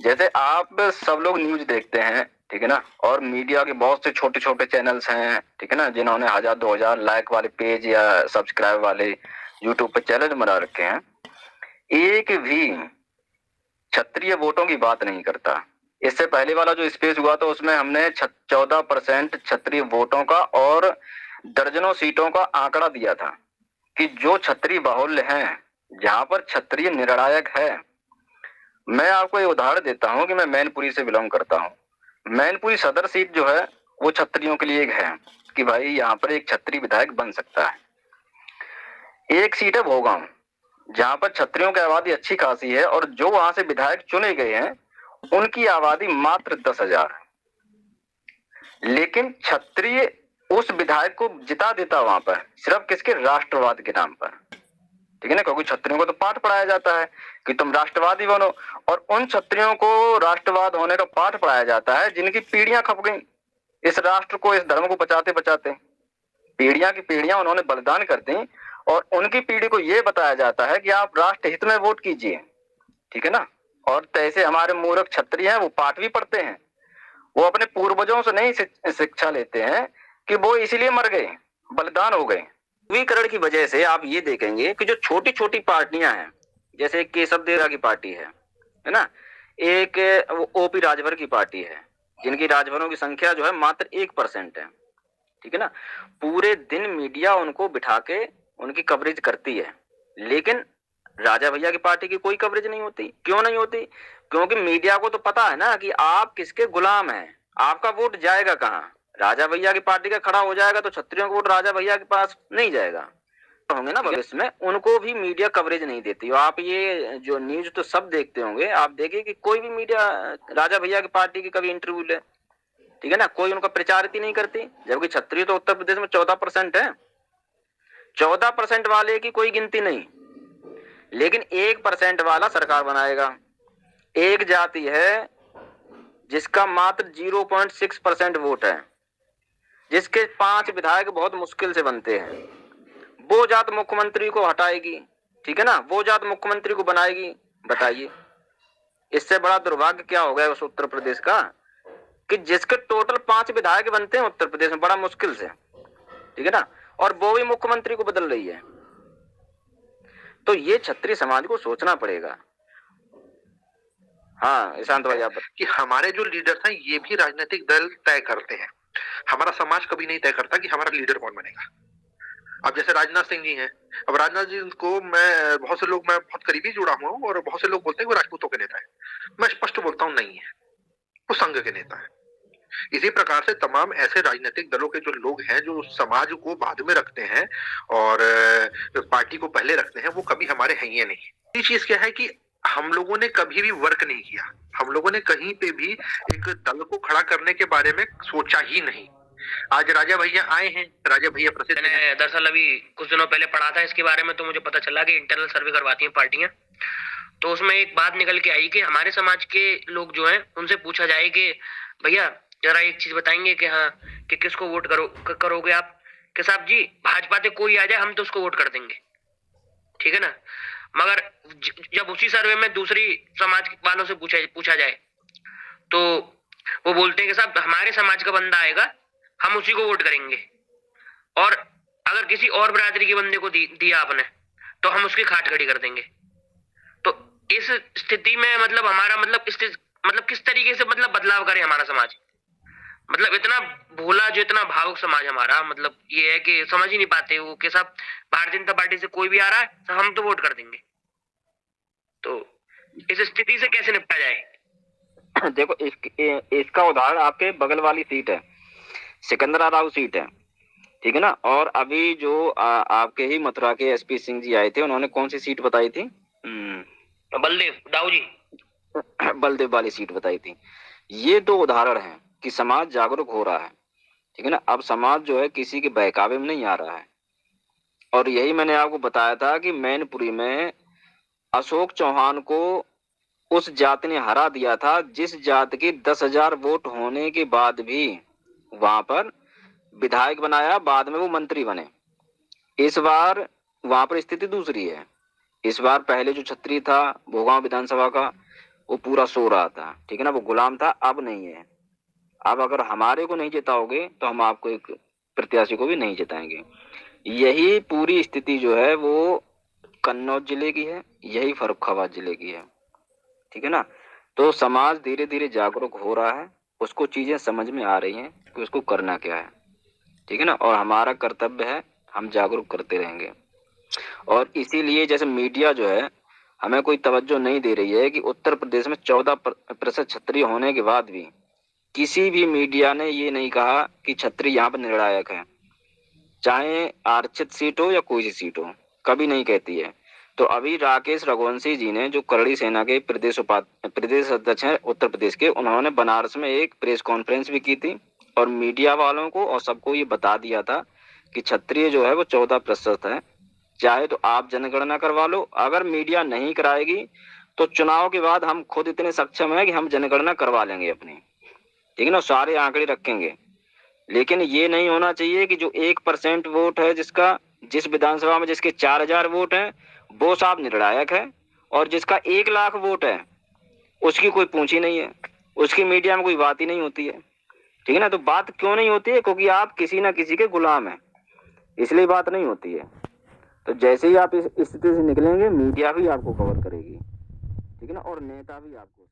जैसे आप सब लोग न्यूज देखते हैं, ठीक है ना, और मीडिया के बहुत से छोटे छोटे चैनल्स हैं, ठीक है ना, जिन्होंने 1000-2000 लाइक वाले पेज या सब्सक्राइब वाले यूट्यूब पे चैनल बना रखे हैं, एक भी क्षत्रिय वोटों की बात नहीं करता। इससे पहले वाला जो स्पेस हुआ था उसमें हमने 14% क्षत्रिय वोटों का और दर्जनों सीटों का आंकड़ा दिया था कि जो क्षत्रिय बाहुल्य हैं, जहां पर क्षत्रिय निर्णायक है। मैं आपको एक उदाहरण देता हूं कि मैं मैनपुरी से बिलोंग करता हूं। मैनपुरी सदर सीट जो है वो क्षत्रियों के लिए एक है कि भाई यहाँ पर एक क्षत्रिय विधायक बन सकता है। एक सीट है भोगांव, जहां पर क्षत्रियों की आबादी अच्छी खासी है और जो वहां से विधायक चुने गए हैं उनकी आबादी मात्र 10,000 है। लेकिन क्षत्रिय उस विधायक को जिता देता वहां पर, सिर्फ किसके? राष्ट्रवाद के नाम पर, ठीक है ना, क्योंकि क्षत्रियों को तो पाठ पढ़ाया जाता है कि तुम राष्ट्रवादी बनो, और उन क्षत्रियों को राष्ट्रवाद होने का पाठ पढ़ाया जाता है जिनकी पीढ़ियां खप गई इस राष्ट्र को, इस धर्म को बचाते बचाते। पीढ़ियां की पीढ़ियां उन्होंने बलिदान कर दी और उनकी पीढ़ी को यह बताया जाता है कि आप राष्ट्र हित में वोट कीजिए, ठीक है ना। और तैसे हमारे मूर्ख क्षत्रिय हैं, वो पाठ भी पढ़ते हैं, वो अपने पूर्वजों से नहीं शिक्षा लेते हैं कि वो इसलिए मर गए, बलिदान हो गए। ध्रुवीकरण की वजह से आप ये देखेंगे कि जो छोटी छोटी पार्टियां हैं, जैसे केशव देवरा की पार्टी है ना, एक ओपी राजभर की पार्टी है, जिनकी राजभरों की संख्या जो है मात्र 1% है, ठीक है ना। पूरे दिन मीडिया उनको बिठा के उनकी कवरेज करती है, लेकिन राजा भैया की पार्टी की कोई कवरेज नहीं होती। क्यों नहीं होती? क्योंकि मीडिया को तो पता है ना कि आप किसके गुलाम हैं, आपका वोट जाएगा कहाँ। राजा भैया की पार्टी का खड़ा हो जाएगा तो क्षत्रियों का वोट राजा भैया के पास नहीं जाएगा, होंगे ना भविष्य में, उनको भी मीडिया कवरेज नहीं देती। आप ये जो न्यूज तो सब देखते होंगे, आप देखिए कि कोई भी मीडिया राजा भैया की पार्टी की कभी इंटरव्यू ले, ठीक है ना, कोई उनका प्रचारित ही नहीं करती। जबकि क्षत्रिय तो उत्तर प्रदेश में 14% है, 14% वाले की कोई गिनती नहीं, लेकिन 1% वाला सरकार बनाएगा। एक जाति है जिसका मात्र 0.6% वोट है, जिसके 5 विधायक बहुत मुश्किल से बनते हैं, वो जात मुख्यमंत्री को हटाएगी, ठीक है ना, वो जात मुख्यमंत्री को बनाएगी। बताइए इससे बड़ा दुर्भाग्य क्या हो गया उस उत्तर प्रदेश का कि जिसके टोटल 5 विधायक बनते हैं उत्तर प्रदेश में बड़ा मुश्किल से, ठीक है ना, और वो भी मुख्यमंत्री को बदल रही है। तो ये क्षत्रिय समाज को सोचना पड़ेगा। हाँ ईशांत भाई आप कि हमारे जो लीडर्स हैं ये भी राजनीतिक दल तय करते हैं, हमारा समाज कभी नहीं तय करता कि हमारा लीडर कौन बनेगा। अब जैसे राजनाथ सिंह जी हैं, अब राजनाथ जी को मैं बहुत करीबी जुड़ा हूं और बहुत से लोग बोलते हैं वो राजपूतों के नेता है, मैं स्पष्ट बोलता हूं नहीं है, वो संघ के नेता है। इसी प्रकार से तमाम ऐसे राजनीतिक दलों के जो लोग हैं जो समाज को बाद में रखते हैं और पार्टी को पहले रखते हैं, वो कभी हमारे हैं ही नहीं। ये चीज क्या है कि हम लोगों ने कभी भी वर्क नहीं किया, हम लोगों ने कहीं पे भी एक दल को खड़ा करने के बारे में सोचा ही नहीं। आज राजा भैया आए हैं, राजा भैया प्रसिद्ध हैं। दरअसल अभी कुछ दिनों पहले पढ़ा था इसके बारे में, तो मुझे पता चला कि इंटरनल सर्वे करवाती हैं पार्टियां, तो उसमें एक बात निकल के आई कि हमारे समाज के लोग जो हैं उनसे पूछा जाए कि भैया जरा एक चीज बताएंगे कि हाँ कि किसको वोट करोगे आप, कि साहब जी भाजपा से कोई आ जाए हम तो उसको वोट कर देंगे, ठीक है ना। मगर जब उसी सर्वे में दूसरी समाज वालों से पूछा जाए तो वो बोलते हैं कि साहब हमारे समाज का बंदा आएगा हम उसी को वोट करेंगे, और अगर किसी और बिरादरी के बंदे को दिया आपने तो हम उसकी खाट खड़ी कर देंगे। तो इस स्थिति में मतलब हमारा मतलब किस तरीके से मतलब बदलाव करे हमारा समाज, मतलब इतना भोला जो इतना भावुक समाज हमारा, मतलब ये है कि समझ ही नहीं पाते वो कि साहब भारतीय जनता पार्टी से कोई भी आ रहा है तो हम तो वोट कर देंगे। तो इस स्थिति से कैसे निपटा जाए? देखो इसका उदाहरण आपके बगल वाली सीट है, सिकंदराबाद सीट है, ठीक है ना। और अभी जो आपके ही मथुरा के एसपी सिंह जी आए थे, उन्होंने कौन सी सीट बताई थी? बलदेव दाऊ जी, बलदेव वाली सीट बताई थी। ये 2 उदाहरण हैं कि समाज जागरूक हो रहा है, ठीक है ना। अब समाज जो है किसी के बहकावे में नहीं आ रहा है, और यही मैंने आपको बताया था कि मैनपुरी में अशोक चौहान को उस जाति ने हरा दिया था जिस जाति के 10,000 वोट होने के बाद भी वहां पर विधायक बनाया, बाद में वो मंत्री बने। इस बार वहां पर स्थिति दूसरी है। इस बार पहले जो छत्री था भोगांव विधानसभा का, वो पूरा सो रहा था, ठीक है ना, वो गुलाम था, अब नहीं है। अब अगर हमारे को नहीं जिताओगे तो हम आपको एक प्रत्याशी को भी नहीं जिताएंगे। यही पूरी स्थिति जो है वो कन्नौज जिले की है, यही फर्रुखाबाद जिले की है, ठीक है ना। तो समाज धीरे धीरे जागरूक हो रहा है, उसको चीजें समझ में आ रही हैं कि उसको करना क्या है, ठीक है ना, और हमारा कर्तव्य है, हम जागरूक करते रहेंगे। और इसीलिए जैसे मीडिया जो है हमें कोई तवज्जो नहीं दे रही है कि उत्तर प्रदेश में 14% क्षत्रिय होने के बाद भी किसी भी मीडिया ने ये नहीं कहा कि क्षत्रिय यहाँ पर निर्णायक है, चाहे आरक्षित सीट हो या कोई सी सीट हो, कभी नहीं कहती है। तो अभी राकेश रघुवंशी जी ने, जो करड़ी सेना के प्रदेश अध्यक्ष हैं उत्तर प्रदेश के, उन्होंने बनारस में एक प्रेस कॉन्फ्रेंस भी की थी और मीडिया वालों को और सबको ये बता दिया था कि क्षत्रिय जो है वो 14% है, चाहे तो आप जनगणना करवा लो, अगर मीडिया नहीं कराएगी तो चुनाव के बाद हम खुद इतने सक्षम हैं कि हम जनगणना करवा लेंगे अपनी, ठीक है ना, सारे आंकड़े रखेंगे। लेकिन ये नहीं होना चाहिए कि जो 1% वोट है जिसका, जिस विधानसभा में जिसके 4000 वोट हैं वो साहब निर्णायक है, और जिसका 1 लाख वोट है उसकी कोई पूंछ ही नहीं है, उसकी मीडिया में कोई बात ही नहीं होती है, ठीक है ना। तो बात क्यों नहीं होती है? क्योंकि आप किसी ना किसी के गुलाम हैं, इसलिए बात नहीं होती है। तो जैसे ही आप इस स्थिति से निकलेंगे मीडिया भी आपको कवर करेगी, ठीक है ना, और नेता भी आपको।